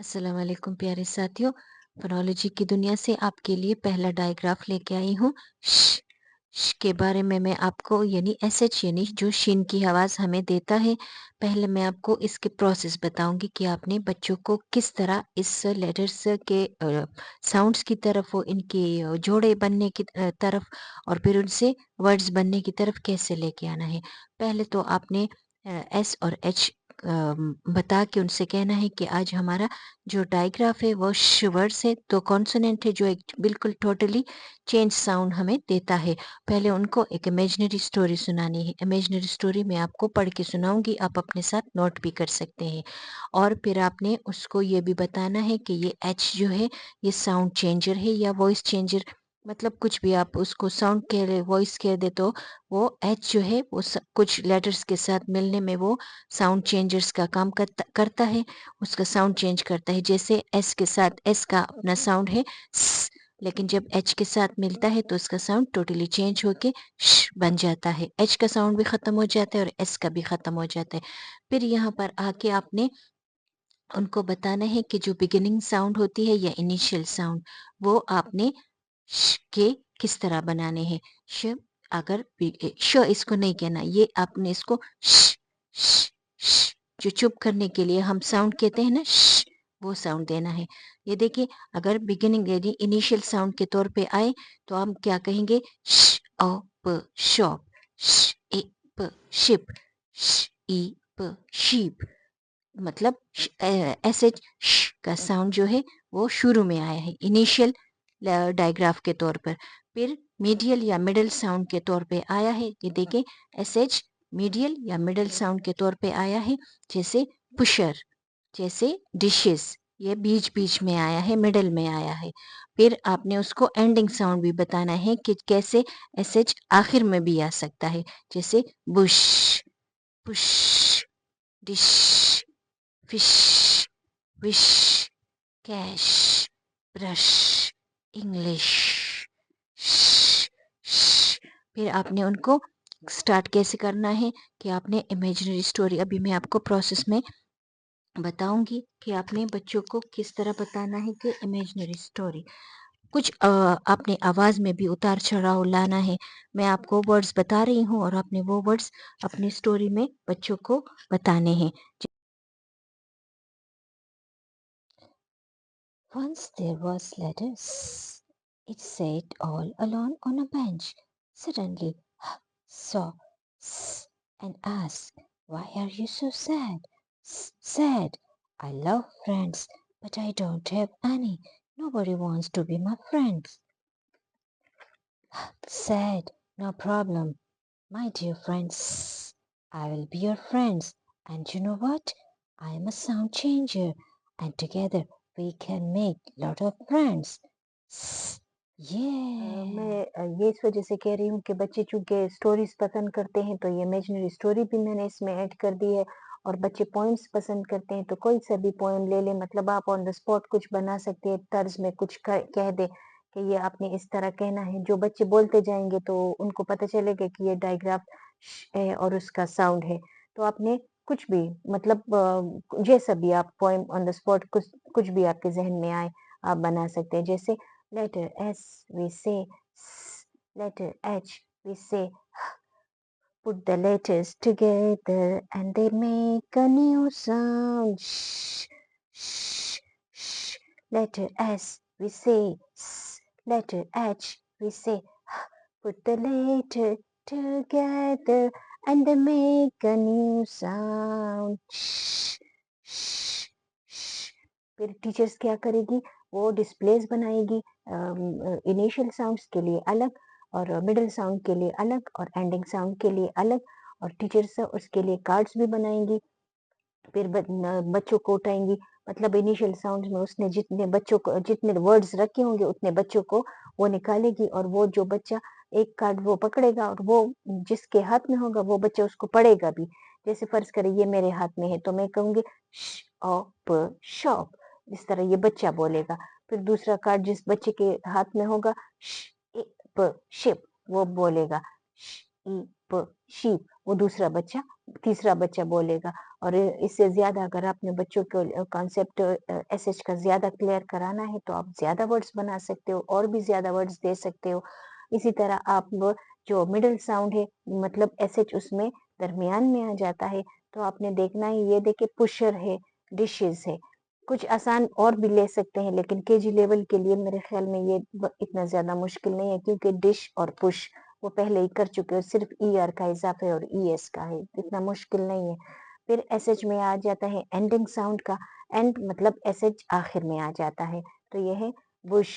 अस्सलाम वालेकुम प्यारे साथियों। फोनोलॉजी की दुनिया से आपके लिए पहला डायग्राफ लेके आई हूँ। श के बारे में मैं आपको यानी एसएच यानी जो शिन की आवाज़ हमें देता है। पहले मैं आपको इसके प्रोसेस बताऊंगी कि आपने बच्चों को किस तरह इस लेटर्स के साउंड्स की तरफ वो इनके जोड़े बनने की तरफ और फिर उनसे वर्ड्स बनने की तरफ कैसे लेके आना है। पहले तो आपने एस और एच बता के उनसे कहना है कि आज हमारा जो डायग्राफ है वो श वर्ड है, तो कॉन्सोनेंट है जो एक बिल्कुल टोटली चेंज साउंड हमें देता है। पहले उनको एक इमेजिनरी स्टोरी सुनानी है। इमेजिनरी स्टोरी मैं आपको पढ़ के सुनाऊंगी, आप अपने साथ नोट भी कर सकते हैं। और फिर आपने उसको ये भी बताना है कि ये एच जो है ये साउंड चेंजर है या वॉइस चेंजर, मतलब कुछ भी आप उसको साउंड कह वॉइस कह दे तो वो एच जो है वो कुछ लेटर्स के साथ मिलने में वो साउंड चेंजर्स का काम करता है, उसका साउंड चेंज करता है। जैसे एस के साथ एस का अपना साउंड है स, लेकिन जब एच के साथ मिलता है तो उसका साउंड टोटली चेंज होके श बन जाता है। एच का साउंड भी खत्म हो जाता है और एस का भी खत्म हो जाता है। फिर यहाँ पर आके आपने उनको बताना है कि जो बिगिनिंग साउंड होती है या इनिशियल साउंड वो आपने श के किस तरह बनाने हैं। श अगर श इसको नहीं कहना, ये आपने इसको श श श जो चुप करने के लिए हम साउंड कहते हैं ना श, वो साउंड देना है। ये देखिए, अगर बिगिनिंग यानी इनिशियल साउंड के तौर पे आए तो हम क्या कहेंगे, श अ प शॉप, श ए प शिप, श ई प शीप। मतलब ऐसे श का साउंड जो है वो शुरू में आया है इनिशियल डायग्राफ के तौर पर। फिर मीडियल या मिडल साउंड के तौर पे आया है, ये देखें एस एच मीडियल या मिडल साउंड के तौर पे आया है। जैसे पुशर, जैसे डिशेस, ये बीच बीच में आया है, मिडल में आया है। फिर आपने उसको एंडिंग साउंड भी बताना है कि कैसे एस एच आखिर में भी आ सकता है। जैसे Bush, push, dish, fish, wish, cash, brush, English. फिर आपने उनको स्टार्ट कैसे करना है कि आपने इमेजिनरी स्टोरी, अभी मैं आपको प्रोसेस में बताऊंगी कि आपने बच्चों को किस तरह बताना है कि इमेजिनरी स्टोरी कुछ आपने आवाज में भी उतार चढ़ाव लाना है। मैं आपको वर्ड्स बता रही हूँ और आपने वो वर्ड्स अपनी स्टोरी में बच्चों को बताने हैं। Once there was lettuce. It sat all alone on a bench. Suddenly, saw and asked, "Why are you so sad?" Sad. "I love friends, but I don't have any. Nobody wants to be my friends." Sad. "No problem, my dear friends. I will be your friends. And you know what? I am a sound changer, and together we can make lot of friends." मैं ये इस वजह से कह रही हूँ कि बच्चे चूंकि स्टोरीज पसंद करते हैं तो ये इमेजिनरी स्टोरी भी मैंने इसमें ऐड कर दी है। और बच्चे पोइम्स पसंद करते हैं तो कोई सा भी पोइम ले ले, मतलब आप ऑन द स्पॉट कुछ बना सकते हैं, तर्ज में कुछ कह दे कि ये आपने इस तरह कहना है। जो बच्चे बोलते जाएंगे तो उनको पता चलेगा कि ये डायग्राफ है और उसका साउंड है। तो आपने कुछ भी, मतलब जैसा भी आप पोइम ऑन द स्पॉट कुछ भी आपके जहन में आए आप बना सकते हैं। जैसे letter S we say S, letter H we say H. Put the letters together and they make a new sound. Shh, shh, shh. Letter S we say S, letter H we say H. Put the letter together and they make a new sound. Shh, shh, shh. फिर teachers क्या करेगी, वो displace बनाएगी initial sounds के लिए अलग और middle sound के लिए अलग और एंडिंग साउंड के लिए अलग, और टीचर्स उसके लिए कार्ड्स भी बनाएंगी। फिर बच्चों को उठाएंगी, मतलब इनिशियल साउंड में उसने जितने बच्चों को जितने वर्ड्स रखे होंगे उतने बच्चों को वो निकालेगी, और वो जो बच्चा एक कार्ड वो पकड़ेगा और वो जिसके हाथ में होगा वो बच्चा उसको पढ़ेगा भी। जैसे फर्ज करें ये मेरे हाथ में है तो मैं कहूंगी शॉप, इस तरह ये बच्चा बोलेगा। फिर दूसरा कार्ड जिस बच्चे के हाथ में होगा शिप, वो बोलेगा शीप, वो दूसरा बच्चा तीसरा बच्चा बोलेगा। और इससे ज़्यादा अगर आपने बच्चों को कॉन्सेप्ट एसएच का ज़्यादा क्लियर कराना है तो आप ज़्यादा वर्ड्स बना सकते हो और भी ज़्यादा वर्ड्स दे सकते हो। इसी तरह आप जो मिडल साउंड है मतलब एसएच उसमें दरमियान में आ जाता है, तो आपने देखना है ये देखिए पुशर है, डिशेज़ है। कुछ आसान और भी ले सकते हैं लेकिन केजी लेवल के लिए मेरे ख़्याल में ये इतना ज़्यादा मुश्किल नहीं है क्योंकि डिश और पुश वो पहले ही कर चुके हो, सिर्फ ईआर का इज़ाफ़ा है और ईएस का है, इतना मुश्किल नहीं है। फिर एसएच में आ जाता है एंडिंग साउंड का, एंड मतलब एसएच आखिर में आ जाता है, तो ये है बुश,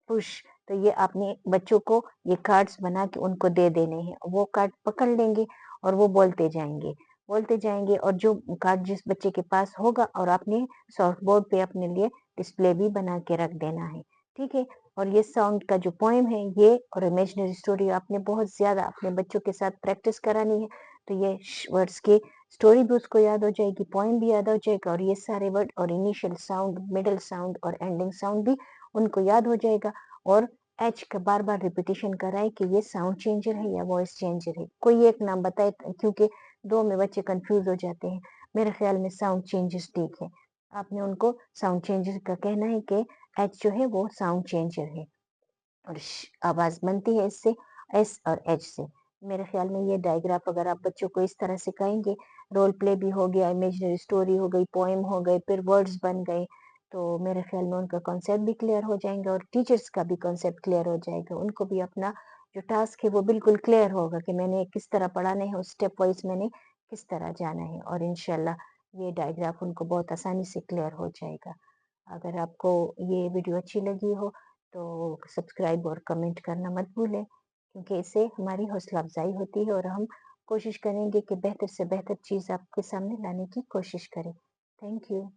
पुश। तो ये आपने बच्चों को ये कार्ड्स बना के उनको दे देने हैं, वो कार्ड पकड़ लेंगे और वो बोलते जाएँगे और जो कार्ड जिस बच्चे के पास होगा और आपने सॉफ्ट बोर्ड पे अपने लिए डिस्प्ले भी बना के रख देना है, ठीक है? और ये साउंड का जो पोएम है ये और इमेजिनरी स्टोरी आपने बहुत ज़्यादा अपने बच्चों के साथ प्रैक्टिस करानी है, तो ये वर्ड्स की स्टोरी भी उसको याद हो जाएगी, पोएम भी याद हो जाएगा और ये सारे वर्ड और इनिशियल साउंड, मिडल साउंड और एंडिंग साउंड भी उनको याद हो जाएगा। और एच का बार-बार रिपीटिशन कराएँ कि ये साउंड चेंजर है या वॉइस चेंजर है। कोई एक नाम बताए क्योंकि 2 में बच्चे कन्फ्यूज़ हो जाते हैं। मेरे ख़्याल में साउंड चेंजर्स ठीक है। आपने उनको साउंड चेंजर का कहना है कि एच जो है वो साउंड चेंजर है और आवाज़ बनती है इससे एस और एच से। मेरे ख़्याल में ये डायग्राफ अगर आप बच्चों को इस तरह सिखाएँगे, रोल प्ले भी हो गया, इमेजिनरी स्टोरी हो गई, पोएम हो गए, फिर वर्ड्स बन गए, तो मेरे ख़्याल में उनका कॉन्सेप्ट भी क्लियर हो जाएँगा और टीचर्स का भी कॉन्सेप्ट क्लियर हो जाएगा। उनको भी अपना जो टास्क है वो बिल्कुल क्लियर होगा कि मैंने किस तरह पढ़ाने हैं और स्टेप वाइज़ मैंने किस तरह जाना है और इंशाल्लाह ये डायग्राफ उनको बहुत आसानी से क्लियर हो जाएगा। अगर आपको ये वीडियो अच्छी लगी हो तो सब्सक्राइब और कमेंट करना मत भूलें क्योंकि इससे हमारी हौसला अफ़ज़ाई होती है और हम कोशिश करेंगे कि बेहतर से बेहतर चीज़ आपके सामने लाने की कोशिश करें। Thank you.